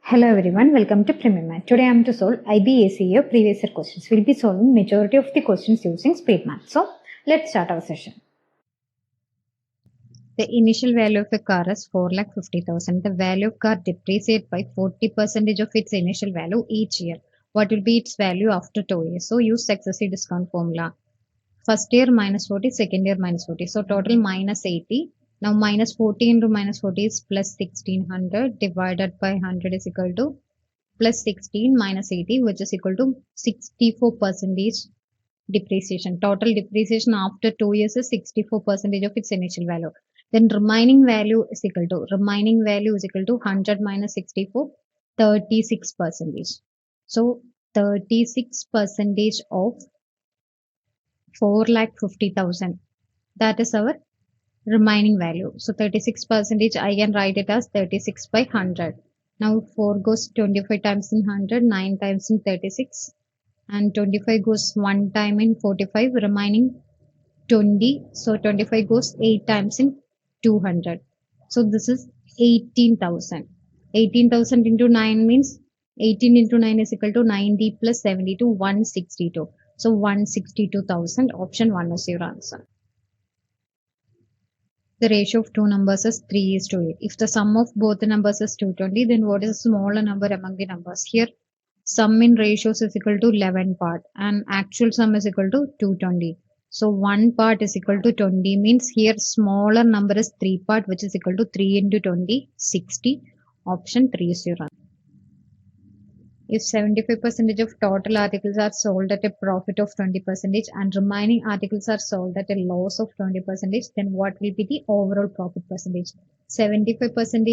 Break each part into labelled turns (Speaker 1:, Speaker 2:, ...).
Speaker 1: Hello everyone, welcome to Premier Math. Today I am to solve IB/ACIO previous year questions. We'll be solving majority of the questions using speed math. So let's start our session. The initial value of a car is 4,50,000. The value of car depreciates by 40% of its initial value each year. What will be its value after 2 years? So use successive discount formula. First year minus 40, second year minus 40. So total minus 80. Now minus 40 into minus 40 is plus 1600 divided by 100 is equal to plus 16 minus 80, which is equal to 64% depreciation. Total depreciation after 2 years is 64% of its initial value. Then remaining value is equal to 100 minus 64, 36%. So 36% of 4,50,000. That is our remaining value. So 36% I can write it as 36 by 100. Now 4 goes 25 times in 100, 9 times in 36, and 25 goes 1 time in 45, remaining 20. So 25 goes 8 times in 200. So this is 18,000. 18,000 into 9 means 18 into 9 is equal to 90 plus 72, 162. So 162,000. Option 1 is your answer. The ratio of two numbers is 3:8. If the sum of both the numbers is 220, then what is the smaller number among the numbers? Here, sum in ratios is equal to 11 part and actual sum is equal to 220. So 1 part is equal to 20 means here smaller number is 3 part, which is equal to 3 into 20, 60. Option 3 is your answer. If 75% of total articles are sold at a profit of 20% and remaining articles are sold at a loss of 20%, then what will be the overall profit percentage? 75%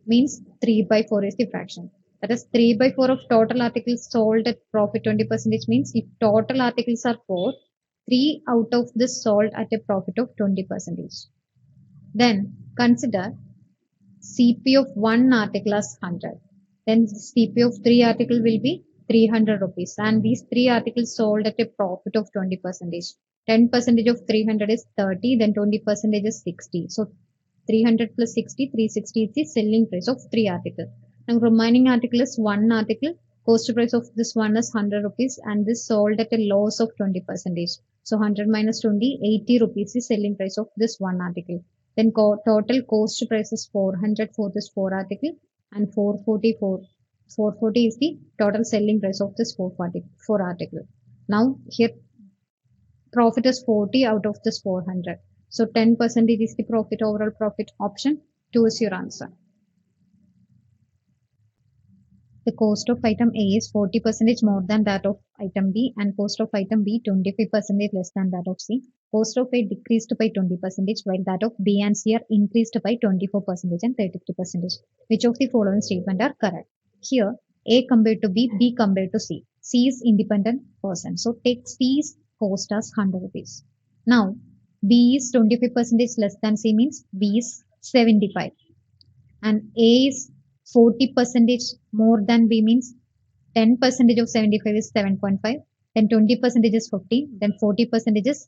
Speaker 1: means 3 by 4 is the fraction. That is 3 by 4 of total articles sold at profit 20% means if total articles are 4, 3 out of this sold at a profit of 20%. Then consider CP of one article as 100. Then CP of 3 article will be 300 rupees and these 3 articles sold at a profit of 20%. 10% of 300 is 30, then 20% is 60. So 300 plus 60, 360 is the selling price of 3 articles. Now remaining article is 1 article. Cost price of this one is 100 rupees and this sold at a loss of 20%. So 100 minus 20, 80 rupees is selling price of this one article. Then total cost price is 400 for this 4 article and 440 is the total selling price of this 4 article. Now here profit is 40 out of this 400. So 10% is the profit, overall profit. Option 2 is your answer. The cost of item A is 40% more than that of item B and cost of item B 25% less than that of C. Cost of A decreased by 20% while that of B and C are increased by 24% and 33%. Which of the following statements are correct? Here A compared to B, B compared to C. C is independent person. So take C's cost as 100 rupees. Now B is 25% less than C means B is 75 and A is 40% more than B means 10% of 75 is 7.5, then 20% is 50, then 40% is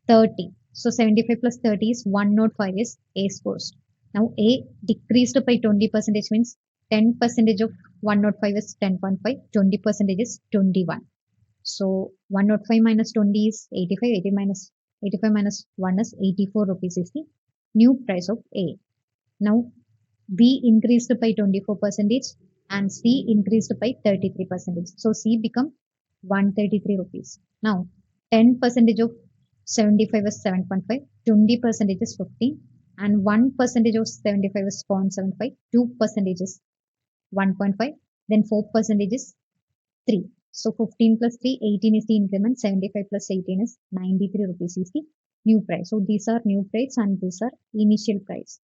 Speaker 1: 30. So 75 plus 30 is 105 is A's cost. Now A decreased by 20% means 10% of 105 is 10.5, 20% is 21. So 105 minus 20 is 85, 85 minus 1 is 84 rupees is the new price of A. Now B increased by 24% and C increased by 33%. So C become 133 rupees. Now 10% of 75 is 7.5, 20% is 50 and 1% of 75 is 0.75, 2% is 1.5, then 4% is 3. So 15 plus 3, 18 is the increment, 75 plus 18 is 93 rupees is the new price. So these are new price and these are initial price.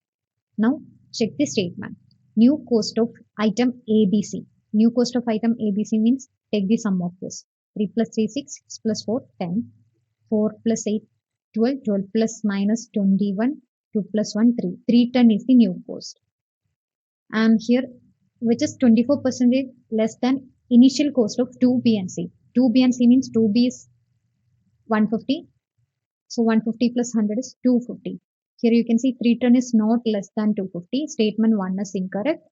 Speaker 1: Now check the statement. New cost of item ABC. New cost of item ABC means take the sum of this. 3 plus 3, 6, 6 plus 4, 10. 4 plus 8, 12. 12 plus minus 21. 2 plus 1, 3. 310 is the new cost. And here, which is 24% less than initial cost of 2B and C. 2B and C means 2B is 150. So 150 plus 100 is 250. Here you can see 310 is not less than 250. Statement 1 is incorrect.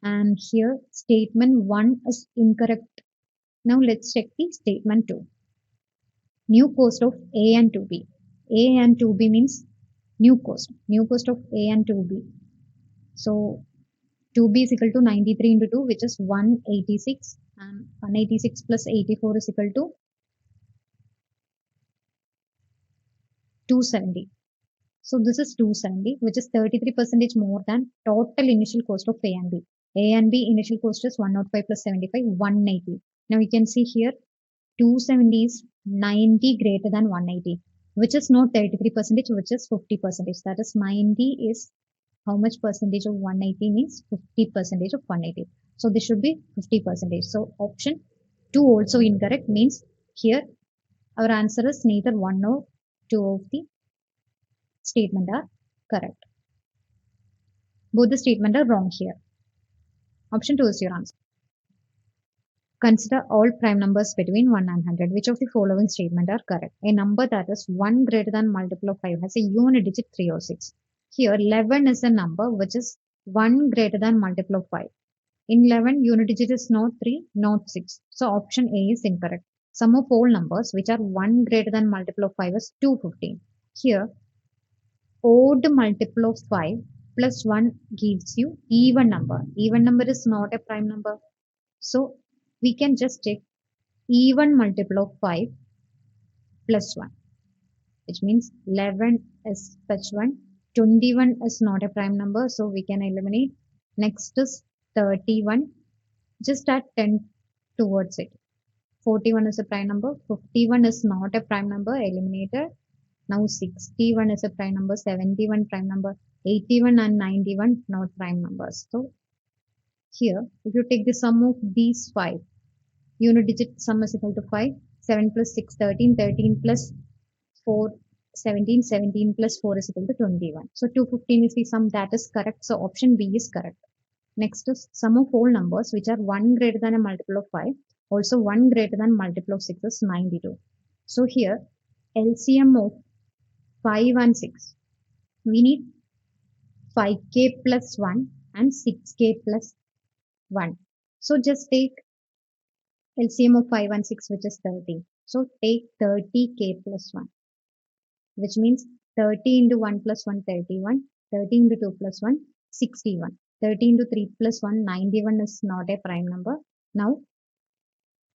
Speaker 1: And here statement 1 is incorrect. Now let's check the statement 2. New cost of A and 2B. A and 2B means new cost. New cost of A and 2B. So 2B is equal to 93 into 2, which is 186, and 186 plus 84 is equal to 270. So this is 270, which is 33% more than total initial cost of A and B. A and B initial cost is 105 plus 75, 180. Now you can see here 270 is 90 greater than 180, which is not 33%, which is 50%. That is 90 is how much percentage of 180 means 50% of 180. So this should be 50%. So option 2 also incorrect, means here our answer is neither 1 nor 2 of the statement are correct. Both the statement are wrong here. Option 2 is your answer. Consider all prime numbers between 1 and 100. Which of the following statement are correct? A number that is 1 greater than multiple of 5 has a unit digit 3 or 6. Here 11 is a number which is 1 greater than multiple of 5. In 11, unit digit is not 3, not 6. So option A is incorrect. Sum of all numbers which are 1 greater than multiple of 5 is 215. Here odd multiple of 5 plus 1 gives you even number. Even number is not a prime number. So we can just take even multiple of 5 plus 1, which means 11 is such one. 21 is not a prime number, so we can eliminate. Next is 31. Just add 10 towards it. 41 is a prime number. 51 is not a prime number, eliminated. Now 61 is a prime number, 71 prime number, 81 and 91 not prime numbers. So here, if you take the sum of these 5, unit digit sum is equal to 5, 7 plus 6, 13, 13 plus 4, 17, 17 plus 4 is equal to 21. So 215 is the sum, that is correct. So option B is correct. Next is sum of all numbers which are 1 greater than a multiple of 5, also 1 greater than multiple of 6 is 92. So here LCM of 5 and 6, we need 5k plus 1 and 6k plus 1. So just take LCM of 5 and 6, which is 30. So take 30k plus 1, which means 30 into 1 plus 1, 31, 30 into 2 plus 1, 61, 30 into 3 plus 1, 91 is not a prime number. Now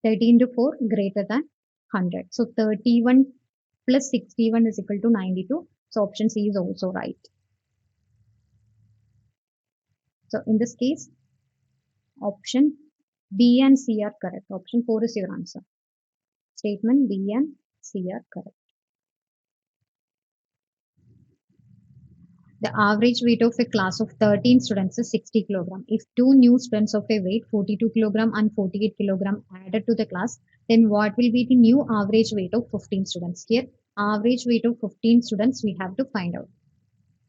Speaker 1: 30 into 4 greater than 100. So 31 plus 61 is equal to 92. So option C is also right. So in this case, option B and C are correct. Option 4 is your answer. Statement B and C are correct. The average weight of a class of 13 students is 60 kg. If two new students of a weight 42 kg and 48 kg added to the class, then what will be the new average weight of 15 students? Here, average weight of 15 students we have to find out.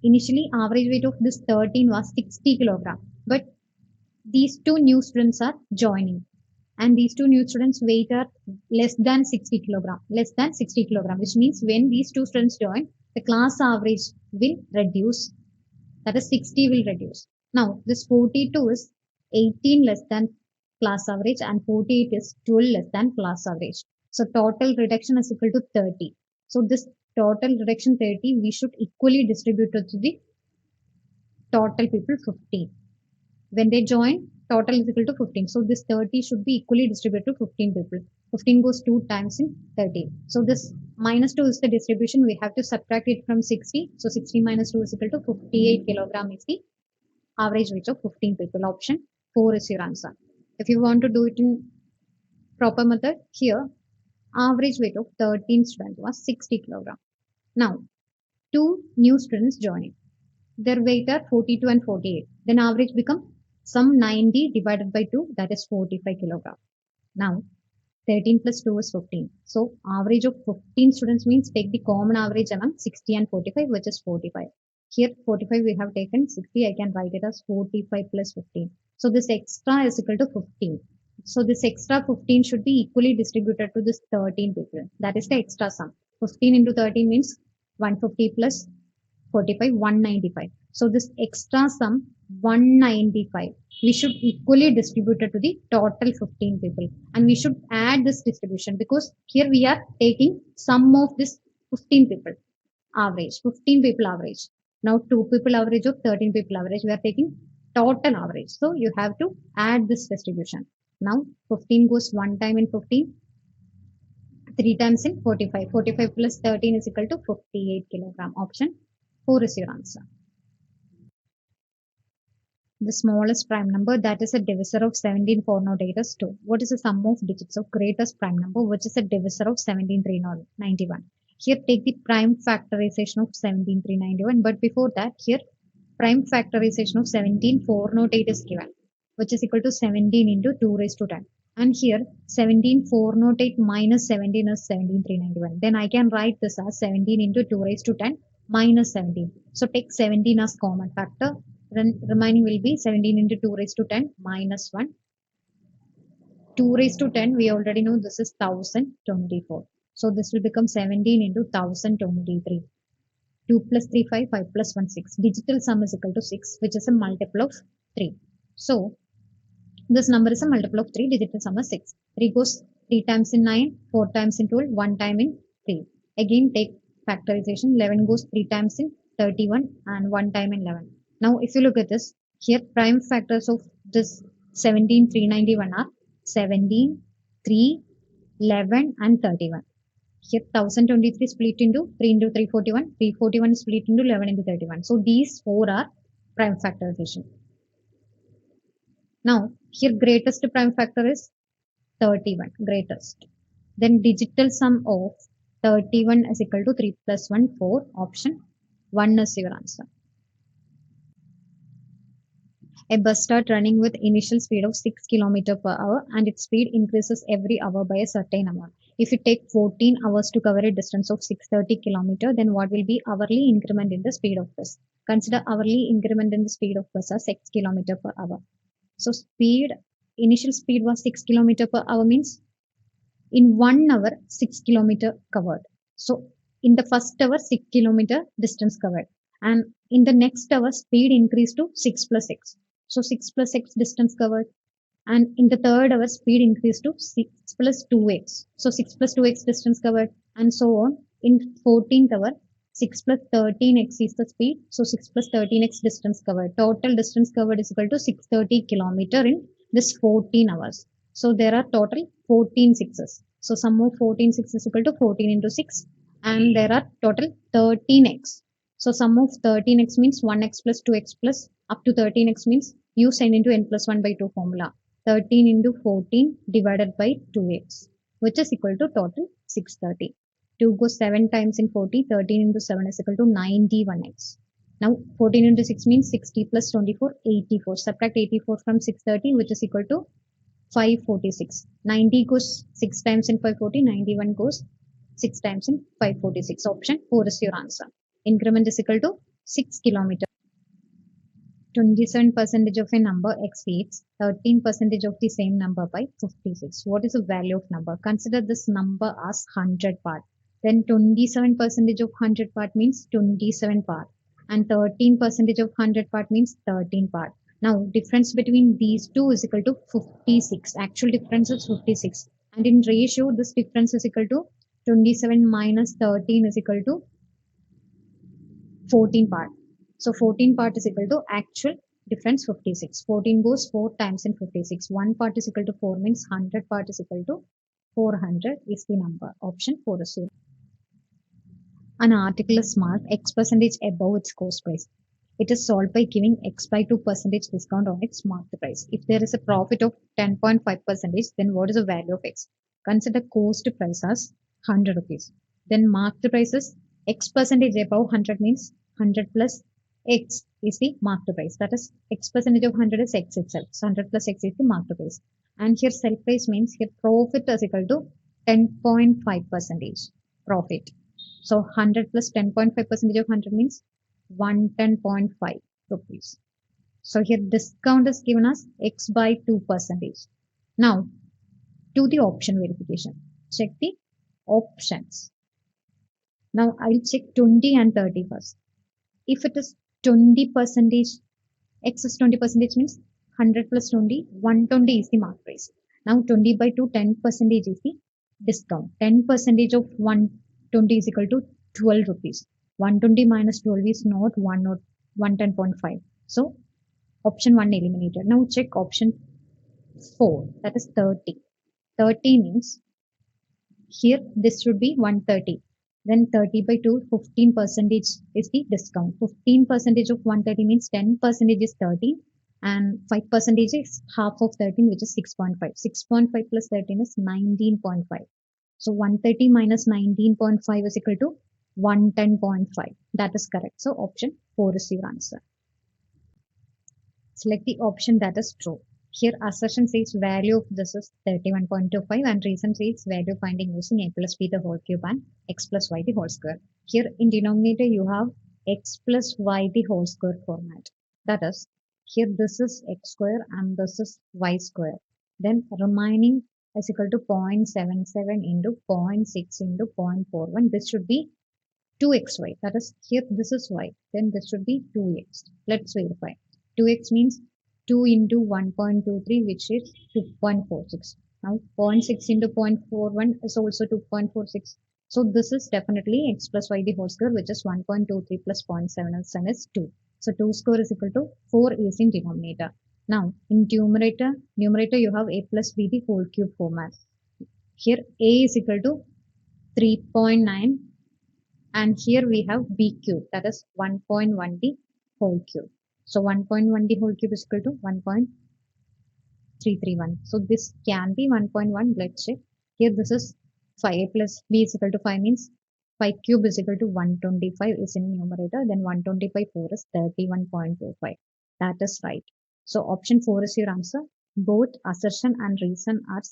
Speaker 1: Initially, average weight of this 13 was 60 kg, but these two new students are joining, and these two new students weight are less than 60 kg, which means when these two students join, the class average will reduce, that is 60 will reduce. Now this 42 is 18 less than class average and 48 is 12 less than class average. So total reduction is equal to 30. So this total reduction 30 we should equally distribute to the total people 15. When they join, total is equal to 15. So this 30 should be equally distributed to 15 people. 15 goes 2 times in 30. So this minus 2 is the distribution. We have to subtract it from 60. So 60 minus 2 is equal to 58 kilogram is the average weight of 15 people. Option 4 is your answer. If you want to do it in proper method, here average weight of 13 students was 60 kilogram. Now, two new students joining. Their weight are 42 and 48. Then average become some 90 divided by 2, that is 45 kilogram. Now 13 plus 2 is 15. So average of 15 students means take the common average among 60 and 45, which is 45. Here 45 we have taken 60. I can write it as 45 plus 15. So this extra is equal to 15. So this extra 15 should be equally distributed to this 13 people. That is the extra sum. 15 into 13 means 150 plus 45, 195. So this extra sum 195. We should equally distribute it to the total 15 people. And we should add this distribution because here we are taking sum of this 15 people average, 15 people average. Now 2 people average or 13 people average, we are taking total average. So you have to add this distribution. Now 15 goes 1 time in 15, 3 times in 45. 45 plus 13 is equal to 58 kilogram. Option 4 is your answer. The smallest prime number, that is a divisor of 17 408 is 2. What is the sum of digits of greatest prime number, which is a divisor of 17391? Here take the prime factorization of 17391, but before that here prime factorization of 17408 is given, which is equal to 17 into 2 raised to 10. And here 17408 minus 17 is 17391. Then I can write this as 17 into 2 raised to 10 minus 17. So take 17 as common factor. Then remaining will be 17 into 2 raised to 10 minus 1. 2 raised to 10, we already know this is 1024. So this will become 17 into 1023. 2 plus 3, 5, 5 plus 1, 6. Digital sum is equal to 6, which is a multiple of 3. So this number is a multiple of 3. Digital sum is 6. 3 goes 3 times in 9, 4 times in 12, 1 time in 3. Again take factorization. 11 goes 3 times in 31 and 1 time in 11. Now if you look at this, here prime factors of this 17391 are 17, 3, 11 and 31. Here 1023 split into 3 into 341, 341 split into 11 into 31. So these 4 are prime factorization. Now here greatest prime factor is 31, greatest. Then digital sum of 31 is equal to 3 plus 1, 4. Option 1 is your answer. A bus starts running with initial speed of 6 km per hour and its speed increases every hour by a certain amount. If it takes 14 hours to cover a distance of 630 km, then what will be hourly increment in the speed of bus? Consider hourly increment in the speed of bus as 6 km per hour. So initial speed was 6 km per hour means in 1 hour 6 km covered. So in the first hour 6 km distance covered, and in the next hour speed increased to 6 plus 6. So 6 plus 6 distance covered, and in the third hour speed increased to 6 plus 2x. So 6 plus 2x distance covered, and so on. In 14th hour 6 plus 13x is the speed. So 6 plus 13x distance covered. Total distance covered is equal to 630 km in this 14 hours. So there are total 14 sixes. So sum of 14 sixes is equal to 14 into 6, and there are total 13x. So sum of 13x means 1x plus 2x plus up to 13x means use n into n plus 1 by 2 formula. 13 into 14 divided by 2x, which is equal to total 630. 2 goes 7 times in 40. 13 into 7 is equal to 91x. Now 14 into 6 means 60 plus 24, 84. Subtract 84 from 630, which is equal to 546. 90 goes 6 times in 540. 91 goes 6 times in 546. Option 4 is your answer. Increment is equal to 6 km. 27% of a number exceeds 13% of the same number by 56. What is the value of number? Consider this number as 100 part. Then 27% of 100 part means 27 part. And 13% of 100 part means 13 part. Now difference between these two is equal to 56. Actual difference is 56. And in ratio, this difference is equal to 27 minus 13 is equal to 14 part. So 14 part is equal to actual difference 56. 14 goes 4 times in 56. 1 part is equal to 4 means 100 part is equal to 400 is the number. Option 4 is 0. An article is marked X percentage above its cost price. It is sold by giving X by 2% discount on its marked price. If there is a profit of 10.5%, then what is the value of X? Consider cost price as 100 rupees. Then marked price is X percentage above 100 means 100 plus X is the marked price. That is X percentage of 100 is X itself. So 100 plus X is the marked price. And here sell price means here profit is equal to 10.5% profit. So 100 plus 10.5% of 100 means 110.5 rupees. So here discount is given as X by 2%. Now do the option verification. Check the options. Now I'll check 20 and 30 first. If it is 20% X is 20% means 100 plus 20, 120 is the mark price. Now 20 by 2, 10% is the discount. 10% of 120 is equal to 12 rupees. 120 minus 12 is not 1 or 110.5. So option 1 eliminated. Now check option 4, that is 30. 30 means here this should be 130. Then 30 by 2, 15% is the discount. 15% of 130 means 10% is 30 and 5% is half of 13, which is 6.5. 6.5 plus 13 is 19.5. So 130 minus 19.5 is equal to 110.5. That is correct. So option 4 is your answer. Select the option that is true. Here assertion says value of this is 31.25 and reason says value finding using a plus b the whole cube and x plus y the whole square. Here in denominator you have x plus y the whole square format. That is, here this is x square and this is y square. Then remaining is equal to 0.77 into 0.6 into 0.41. This should be 2xy. That is, here this is y. Then this should be 2x. Let's verify. 2x means 2 into 1.23, which is 2.46. Now 0.6 into 0.41 is also 2.46. So this is definitely x plus y the whole square, which is 1.23 plus 0.77 is 2. So 2 square is equal to 4 is in denominator. Now in numerator you have a plus b the whole cube format. Here a is equal to 3.9 and here we have b cube, that is 1.1 the whole cube. So 1.1 the whole cube is equal to 1.331. So this can be 1.1. Let's check. Here this is 5 plus b is equal to 5 means 5 cube is equal to 125 is in numerator. Then 120 by 4 is 31.25. That is right. So option 4 is your answer. Both assertion and reason are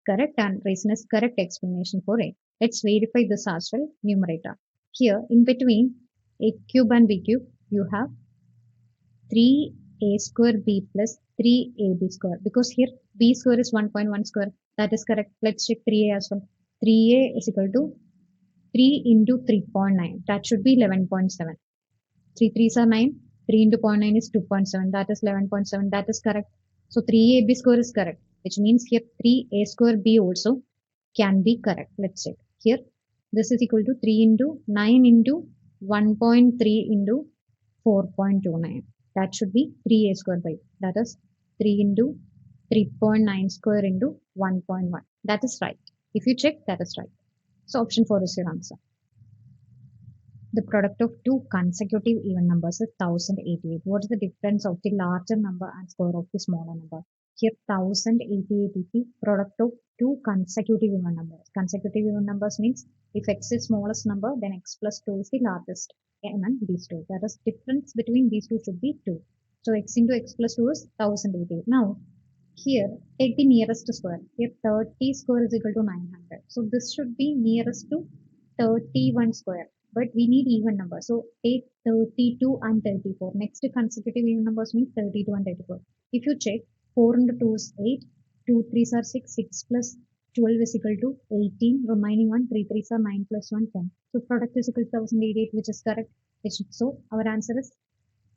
Speaker 1: correct and reason is correct explanation for A. Let's verify this as well. Numerator. Here in between a cube and b cube you have 3a square b plus 3ab square, because here b square is 1.1 square. That is correct. Let's check 3a as well. 3a is equal to 3 into 3.9. That should be 11.7. 3 3s are 9. 3 into 0.9 is 2.7. That is 11.7. That is correct. So 3ab square is correct, which means here 3a square b also can be correct. Let's check. Here this is equal to 3 into 9 into 1.3 into 4.29. That should be 3a square by, that is 3 into 3.9 square into 1.1. That is right. If you check, that is right. So option 4 is your answer. The product of two consecutive even numbers is 1088. What is the difference of the larger number and square of the smaller number? Here 1088 is the product of two consecutive even numbers. Consecutive even numbers means if x is smallest number, then x plus 2 is the largest among these two. That is, difference between these two should be 2. So x into x plus 2 is 1088. Now here take the nearest square. Here 30 square is equal to 900. So this should be nearest to 31 square. But we need even number. So take 32 and 34. Next consecutive even numbers means 32 and 34. If you check, 4 into 2 is 8. 2 3s are 6. 6 plus 12 is equal to 18. Remaining one, 3 3s are 9 plus 1, 10. So product is equal to 1088, which is correct. So our answer is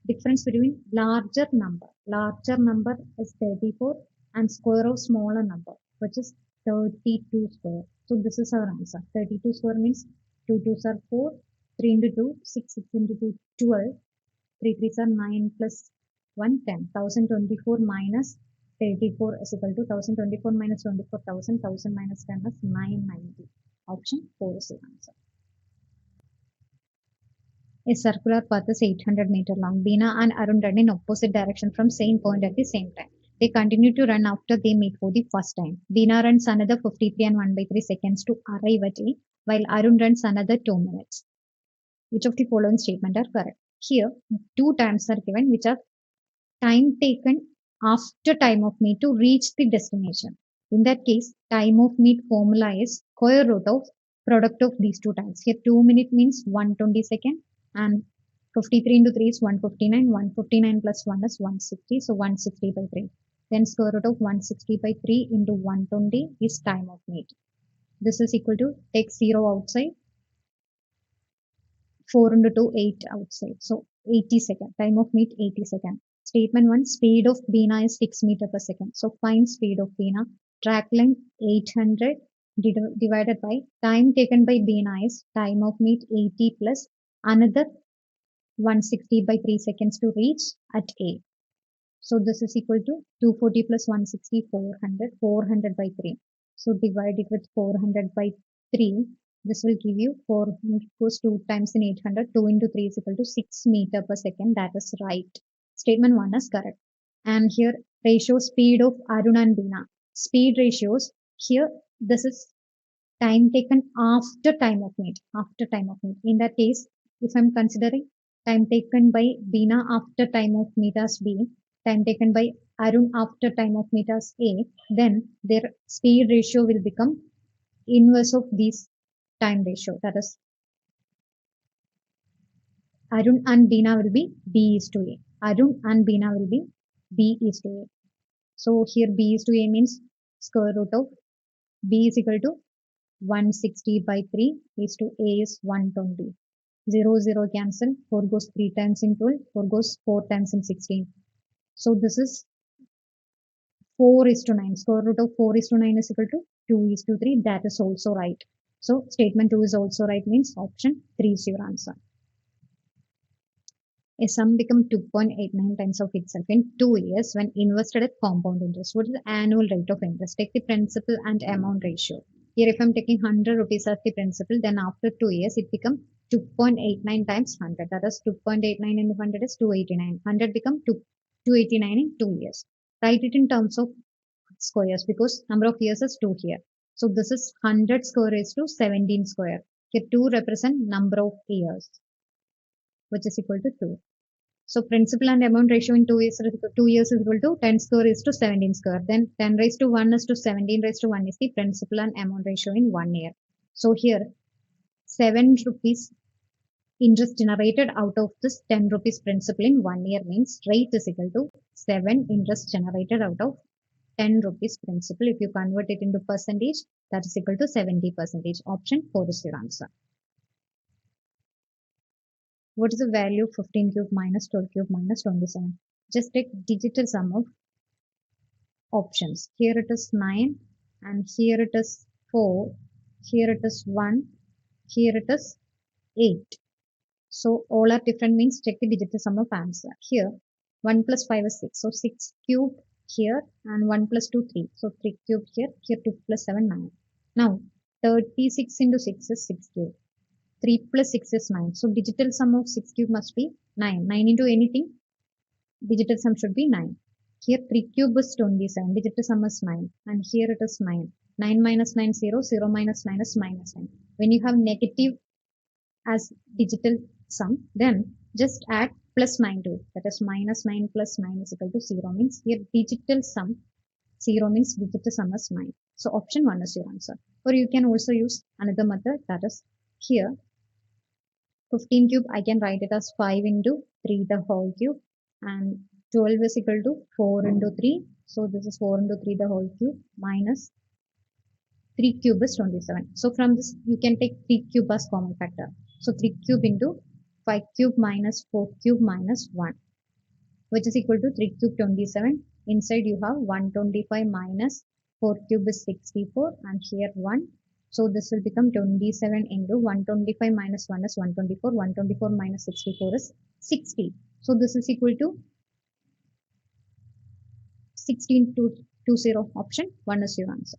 Speaker 1: difference between larger number. Larger number is 34 and square of smaller number, which is 32 square. So this is our answer. 32 square means 2 2s are 4, 3 into 2, 6, 6 into 2, 12, 3 3s are 9 plus 1, 10. 1024 minus 34 is equal to 1024 minus 24,000, 1000 minus 10 is 990. Option 4 is the answer. A circular path is 800 meters long. Beena and Arun run in opposite direction from same point at the same time. They continue to run after they meet for the first time. Beena runs another 53 and 1 by 3 seconds to arrive at A, while Arun runs another 2 minutes. Which of the following statements are correct? Here, two times are given, which are time taken after time of meet to reach the destination. In that case, time of meet formula is square root of product of these two times. Here 2 minutes means 120 seconds and 53 into 3 is 159. 159 plus 1 is 160. So 160 by 3. Then square root of 160 by 3 into 120 is time of meet. This is equal to, take 0 outside. 4 into 2, 8 outside. So 80 seconds. Time of meet 80 seconds. Statement 1, speed of Bina is 6 meter per second. So find speed of Bina. Track length 800 divided by time taken by Bina is time of meet 80 plus another 160 by 3 seconds to reach at A. So this is equal to 240 plus 160, 400, 400 by 3. So divide it with 400 by 3. This will give you 400 goes 2 times in 800. 2 into 3 is equal to 6 meter per second. That is right. Statement 1 is correct. And here ratio speed of Arun and Bina. Speed ratios. Here this is time taken after time of meet. After time of meet. In that case, if I'm considering time taken by Bina after time of meet as B, time taken by Arun after time of meet as A, then their speed ratio will become inverse of this time ratio. That is, Arun and Bina will be B is to A. Arun and Bina will be B is to A. So here B is to A means square root of B is equal to 160 by 3 is to A is 120. 0, 0 cancel. 4 goes 3 times in 12. 4 goes 4 times in 16. So this is 4 is to 9. Square root of 4 is to 9 is equal to 2 is to 3. That is also right. So statement 2 is also right means option 3 is your answer. A sum become 2.89 times of itself in 2 years when invested at compound interest. What is the annual rate of interest? Take the principal and amount ratio. Here if I'm taking 100 rupees as the principal, then after 2 years it become 2.89 times 100. That is 2.89 into 100 is 289. 100 become 289 in 2 years. Write it in terms of squares because number of years is 2 here. So this is 100 square is to 17 square. Here 2 represent number of years, which is equal to 2. So principal and amount ratio in 2 years is equal to 10 square is to 17 square. Then 10 raised to 1 is to 17 raised to 1 is the principal and amount ratio in 1 year. So here 7 rupees interest generated out of this 10 rupees principal in 1 year means rate is equal to 7 interest generated out of 10 rupees principal. If you convert it into percentage, that is equal to 70%. Option 4 is your answer. What is the value of 15 cube minus 12 cube minus 27? Just take digital sum of options. Here it is 9 and here it is 4. Here it is 1. Here it is 8. So all are different means check the digital sum of answer. Here 1 plus 5 is 6. So 6 cube here and 1 plus 2 3. So 3 cube here. Here 2 plus 7 9. Now 36 into 6 is 6 cube. 3 plus 6 is 9. So digital sum of 6 cube must be 9. 9 into anything, digital sum should be 9. Here 3 cube is 27. Digital sum is 9. And here it is 9. 9 minus 9 0. 0 minus 9 is minus 9. When you have negative as digital sum, then just add plus 9 to it. That is minus 9 plus 9 is equal to 0 means here digital sum 0 means digital sum is 9. So option 1 is your answer. Or you can also use another method, that is here 15 cube I can write it as 5 into 3 the whole cube and 12 is equal to 4 into 3. So this is 4 into 3 the whole cube minus 3 cube is 27. So from this you can take 3 cube as common factor. So 3 cube into 5 cube minus 4 cube minus 1, which is equal to 3 cube 27. Inside you have 125 minus 4 cube is 64 and here 1. So this will become 27 into 125 minus 1 is 124. 124 minus 64 is 60. So this is equal to 16 to 20. Option 1 is your answer.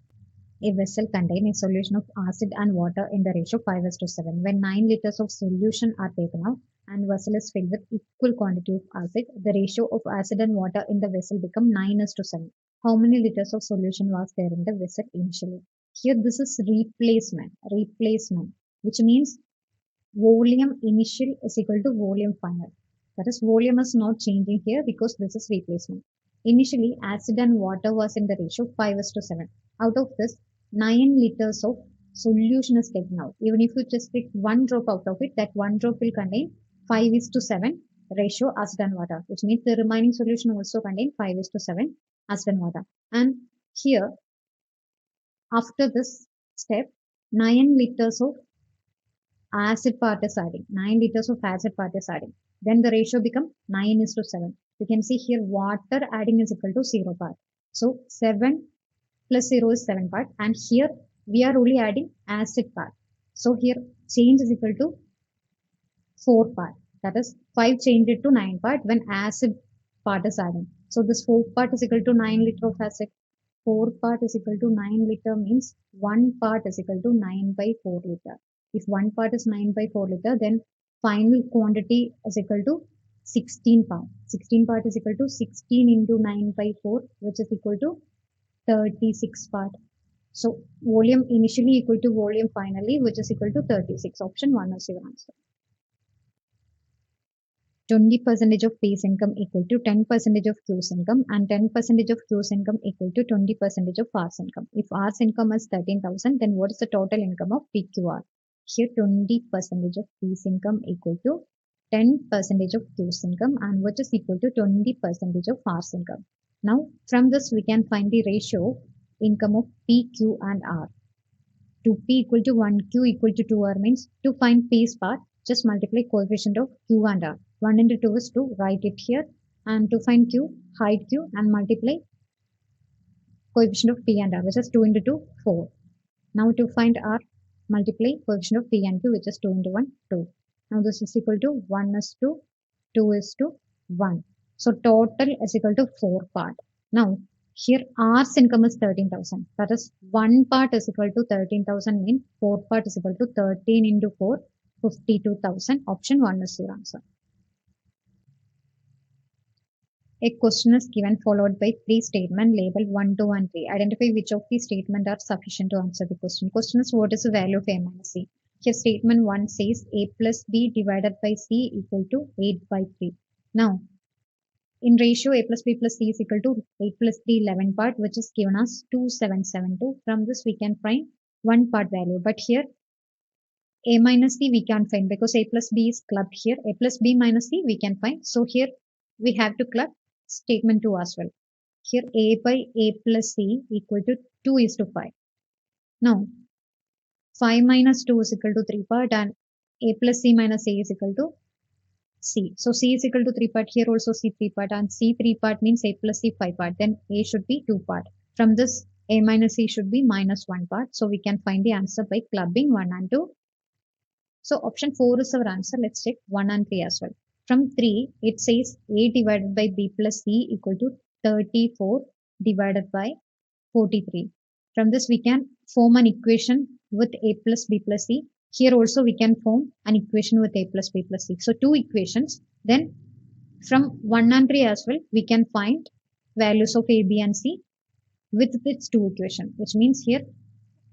Speaker 1: A vessel contains a solution of acid and water in the ratio 5:7. When 9 liters of solution are taken out and vessel is filled with equal quantity of acid, the ratio of acid and water in the vessel become 9:7. How many liters of solution was there in the vessel initially? Here this is replacement, which means volume initial is equal to volume final. That is volume is not changing here because this is replacement. Initially acid and water was in the ratio 5:7. Out of this 9 liters of solution is taken out. Even if you just take 1 drop out of it, that 1 drop will contain 5:7 ratio acid and water, which means the remaining solution also contain 5:7 acid and water. And here after this step 9 liters of acid part is adding. 9 liters of acid part is adding. Then the ratio become 9:7. We can see here water adding is equal to 0 part. So 7 plus 0 is 7 part, and here we are only adding acid part. So here change is equal to 4 part. That is 5 changed it to 9 part when acid part is adding. So this 4 part is equal to 9 liter of acid. 4 part is equal to 9 liter means 1 part is equal to 9 by 4 liter. If 1 part is 9 by 4 liter, then final quantity is equal to 16 part. 16 part is equal to 16 into 9 by 4, which is equal to 36 part. So volume initially equal to volume finally, which is equal to 36. Option 1 is your answer. 20% of base income equal to 10% of Q's income, and 10% of Q's income equal to 20% of R's income. If R's income is 13,000, then what is the total income of PQR? Here 20% of base income equal to 10% of Q's income, and which is equal to 20% of R's income. Now from this we can find the ratio income of P, Q and R. To P equal to 1, Q equal to 2R means to find P's part, just multiply coefficient of Q and R. 1 into 2 is 2, write it here. And to find Q, hide Q and multiply coefficient of P and R, which is 2 into 2, 4. Now to find R, multiply coefficient of P and Q, which is 2 into 1, 2. Now this is equal to 1 is to 2 is to 1. So total is equal to 4 part. Now here R's income is 13,000. That is 1 part is equal to 13,000 means 4 part is equal to 13 into 4, 52,000. Option 1 is your answer. A question is given followed by 3 statements labeled 1, 2 and 3. Identify which of these statements are sufficient to answer the question. Question is what is the value of A minus C? Here statement 1 says A plus B divided by C equal to 8 by 3. Now in ratio A plus B plus C is equal to 8 plus 3 11 part, which is given as 2772. From this we can find 1 part value, but here A minus C we can't find because A plus B is clubbed here. A plus B minus C we can find. So here we have to club statement 2 as well. Here A by A plus C equal to 2 is to 5. Now 5 minus 2 is equal to 3 part, and A plus C minus A is equal to C. So C is equal to 3 part. Here also C 3 part, and C 3 part means A plus C 5 part. Then A should be 2 part. From this A minus C should be minus 1 part. So we can find the answer by clubbing 1 and 2. So option 4 is our answer. Let's check 1 and 3 as well. From 3, it says A divided by B plus C equal to 34 divided by 43. From this we can form an equation with A plus B plus C. Here also we can form an equation with A plus B plus C. So 2 equations. Then from 1 and 3 as well, we can find values of A, B and C with its 2 equation, which means here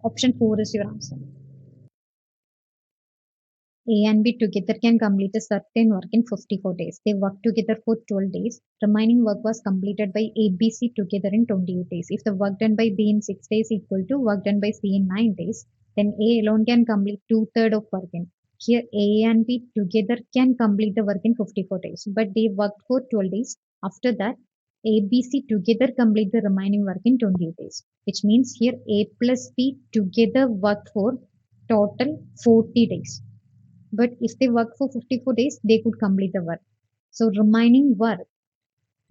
Speaker 1: option 4 is your answer. A and B together can complete a certain work in 54 days. They worked together for 12 days. Remaining work was completed by A, B, C together in 28 days. If the work done by B in 6 days equal to work done by C in 9 days, then A alone can complete 2/3 of work in. Here A and B together can complete the work in 54 days, but they worked for 12 days. After that, A, B, C together complete the remaining work in 28 days, which means here A plus B together worked for total 40 days. But if they work for 54 days, they could complete the work. So remaining work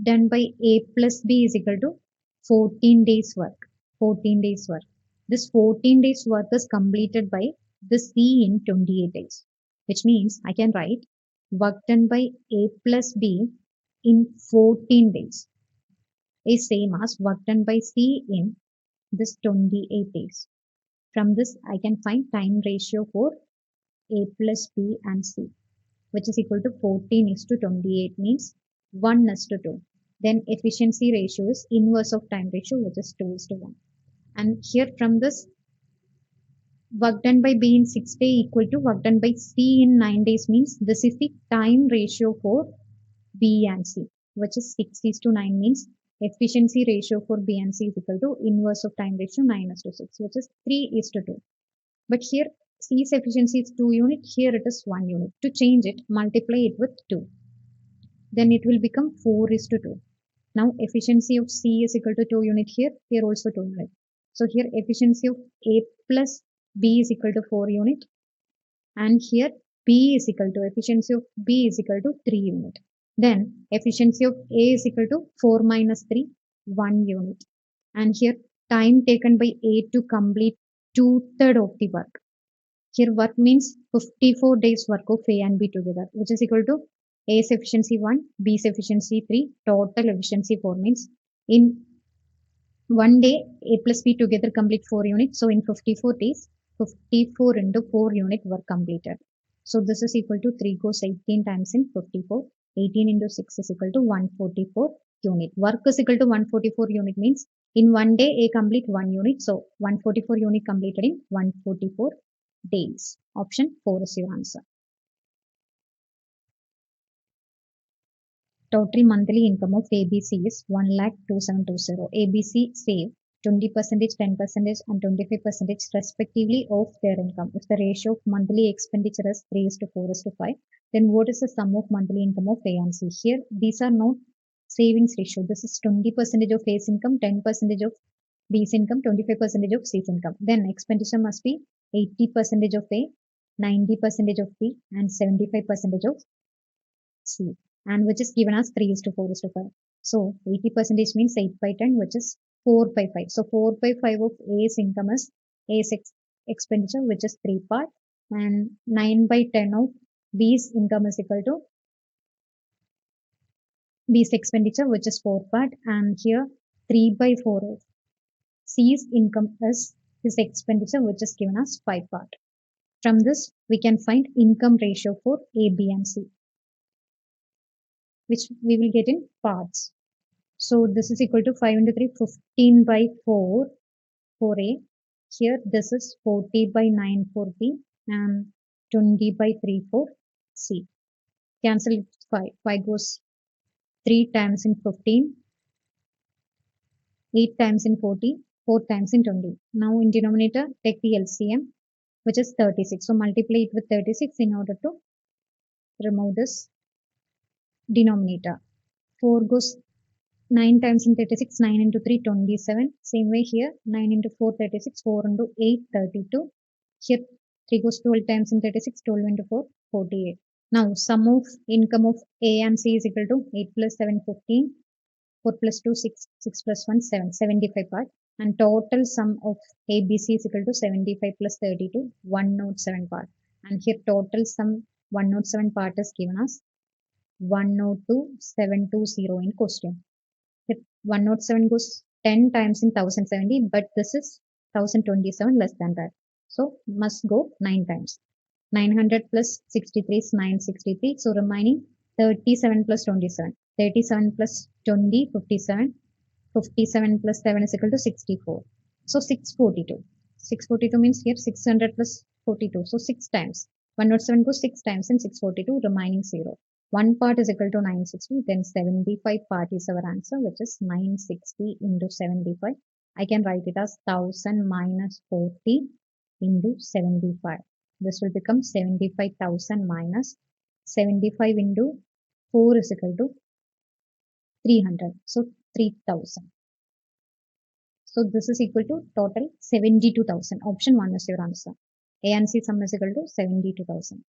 Speaker 1: done by A plus B is equal to 14 days work. 14 days work. This 14 days work is completed by the C in 28 days, which means I can write work done by A plus B in 14 days is same as work done by C in this 28 days. From this, I can find time ratio for A plus B and C, which is equal to 14 is to 28 means 1 is to 2. Then efficiency ratio is inverse of time ratio, which is 2 is to 1. And here from this, work done by B in 6 days equal to work done by C in 9 days means this is the time ratio for B and C, which is 6 is to 9 means efficiency ratio for B and C is equal to inverse of time ratio 9 is to 6, which is 3 is to 2. But here C's efficiency is 2 unit, here it is 1 unit. To change it, multiply it with 2. Then it will become 4 is to 2. Now efficiency of C is equal to 2 unit here, here also 2 unit. So here efficiency of A plus B is equal to 4 unit. And here B is equal to efficiency of B is equal to 3 unit. Then efficiency of A is equal to 4 minus 3, 1 unit. And here time taken by A to complete 2/3 of the work. Here work means 54 days work of A and B together, which is equal to A's efficiency 1, B's efficiency 3, total efficiency 4 means in one day A plus B together complete 4 units. So in 54 days, 54 into 4 unit work completed. So this is equal to 3 goes 18 times in 54. 18 into 6 is equal to 144 unit. Work is equal to 144 unit means in one day A complete 1 unit. So 144 unit completed in 144 days. Option 4 is your answer. Total monthly income of ABC is 1,2720. ABC save 20%, 10%, and 25% respectively of their income. If the ratio of monthly expenditure is 3:4:5, then what is the sum of monthly income of A and C? Here, these are not savings ratio. This is 20% of A's income, 10% of B's income, 25% of C's income. Then expenditure must be 80% of A, 90% of B, and 75% of C, and which is given as 3:4:5. So 80% means 8 by 10, which is 4 by 5. So 4 by 5 of A's income is A's expenditure, which is 3 part, and 9 by 10 of B's income is equal to B's expenditure, which is 4 part, and here 3 by 4 of C's income is his expenditure, which is given as 5 part. From this, we can find income ratio for A, B, and C, which we will get in parts. So this is equal to 5 into 3, 15 by 4 for A. Here this is 40 by 9 for B and 20 by 3 for C. Cancel 5. 5 goes 3 times in 15, 8 times in 40, 4 times in 20. Now in denominator, take the LCM, which is 36. So multiply it with 36 in order to remove this denominator. 4 goes 9 times in 36, 9 into 3, 27. Same way here, 9 into 4, 36, 4 into 8, 32. Here, 3 goes 12 times in 36, 12 into 4, 48. Now, sum of income of A and C is equal to 8 plus 7, 15, 4 plus 2, 6, 6 plus 1, 7, 75 part. And total sum of ABC is equal to 75 plus 32, 107 part. And here, total sum 107 part is given as 102,720 in question. 107 goes 10 times in 1070, but this is 1027 less than that. So must go 9 times. 900 plus 63 is 963. So remaining 37 plus 27. 37 plus 20, 57. 57 plus 7 is equal to 64. So 642. 642 means here 600 plus 42. So 6 times. 107 goes 6 times in 642, remaining 0. One part is equal to 960, then 75 part is our answer, which is 960 into 75. I can write it as 1000 minus 40 into 75. This will become 75,000 minus 75 into 4 is equal to 300. So 3000. So this is equal to total 72,000. Option 1 is your answer. A and C sum is equal to 72,000.